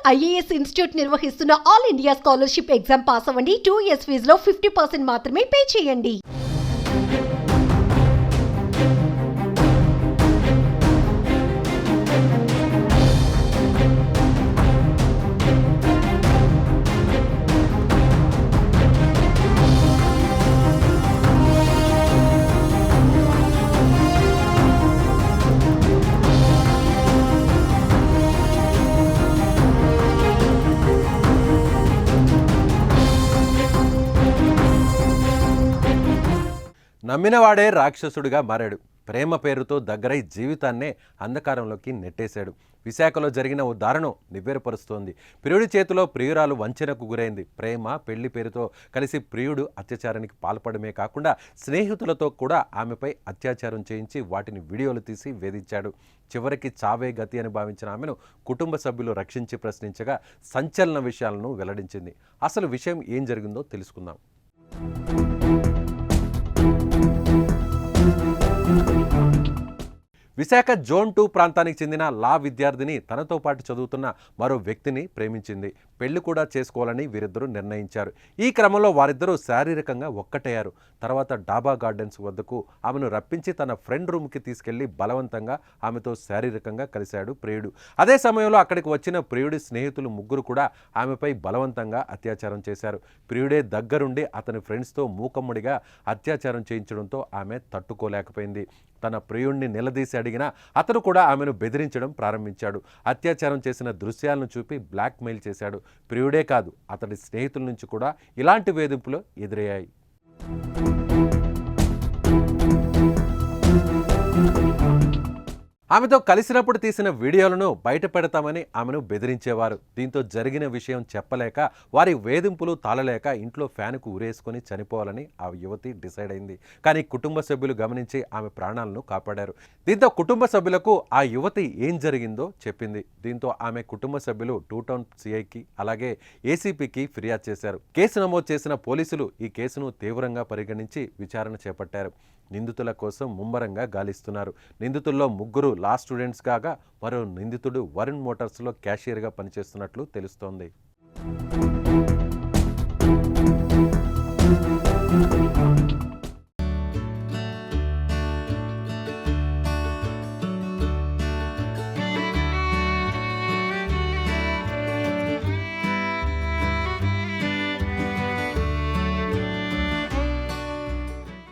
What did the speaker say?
IAS institute నిర్వహిస్తున్న all India scholarship exam pass అవ్వండి. 2 years ఫీజులో 50% మాత్రమే పే చేయండి. నమ్మినవాడే రాక్షసుడిగా మారాడు. ప్రేమ పేరుతో దగ్గరై జీవితాన్నే అంధకారంలోకి నెట్టేశాడు. విశాఖలో జరిగిన ఓ దారుణం నివ్వెరపరుస్తోంది. ప్రియుడి చేతిలో ప్రియురాలు వంచనకు గురైంది. ప్రేమ పెళ్లి పేరుతో కలిసి ప్రియుడు అత్యాచారానికి పాల్పడమే కాకుండా స్నేహితులతో కూడా ఆమెపై అత్యాచారం చేయించి వాటిని వీడియోలు తీసి వేధించాడు. చివరికి చావే గతి అని భావించిన ఆమెను కుటుంబ సభ్యులు రక్షించి ప్రశ్నించగా సంచలన విషయాలను వెల్లడించింది. అసలు విషయం ఏం జరిగిందో తెలుసుకుందాం. విశాఖ జోన్ 2 ప్రాంతానికి చెందిన లా విద్యార్థిని తనతో పాటు చదువుతున్న మరో వ్యక్తిని ప్రేమించింది. పెళ్లి కూడా చేసుకోవాలని వీరిద్దరూ నిర్ణయించారు. ఈ క్రమంలో వారిద్దరూ శారీరకంగా ఒక్కటయ్యారు. తర్వాత డాబా గార్డెన్స్ వద్దకు ఆమెను రప్పించి తన ఫ్రెండ్ రూమ్కి తీసుకెళ్లి బలవంతంగా ఆమెతో శారీరకంగా కలిశాడు ప్రియుడు. అదే సమయంలో అక్కడికి వచ్చిన ప్రియుడి స్నేహితులు ముగ్గురు కూడా ఆమెపై బలవంతంగా అత్యాచారం చేశారు. ప్రియుడే దగ్గరుండి అతని ఫ్రెండ్స్తో మూకమ్ముడిగా అత్యాచారం చేయించడంతో ఆమె తట్టుకోలేకపోయింది. తన ప్రియుణ్ణి నిలదీసి అడిగినా అతను కూడా ఆమెను బెదిరించడం ప్రారంభించాడు. అత్యాచారం చేసిన దృశ్యాలను చూపి బ్లాక్మెయిల్ చేశాడు. ప్రియుడే కాదు, అతడి స్నేహితుల నుంచి కూడా ఇలాంటి వేధింపులు ఎదురయ్యాయి. ఆమెతో కలిసినప్పుడు తీసిన వీడియోలను బయట పెడతామని ఆమెను బెదిరించేవారు. దీంతో జరిగిన విషయం చెప్పలేక వారి వేధింపులు తాళలేక ఇంట్లో ఫ్యాన్కు ఉరేసుకొని చనిపోవాలని ఆ యువతి డిసైడ్ అయింది. కానీ కుటుంబ సభ్యులు గమనించి ఆమె ప్రాణాలను కాపాడారు. దీంతో కుటుంబ సభ్యులకు ఆ యువతి ఏం జరిగిందో చెప్పింది. దీంతో ఆమె కుటుంబ సభ్యులు 2 టౌన్ సిఐకి అలాగే ఏసీపీకి ఫిర్యాదు చేశారు. కేసు నమోదు చేసిన పోలీసులు ఈ కేసును తీవ్రంగా పరిగణించి విచారణ చేపట్టారు. నిందితుల కోసం ముమ్మరంగా గాలిస్తున్నారు. నిందితుల్లో 3 లా స్టూడెంట్స్ కాగా మరో నిందితుడు వరుణ్ మోటార్స్లో క్యాషియర్గా పనిచేస్తున్నట్లు తెలుస్తోంది.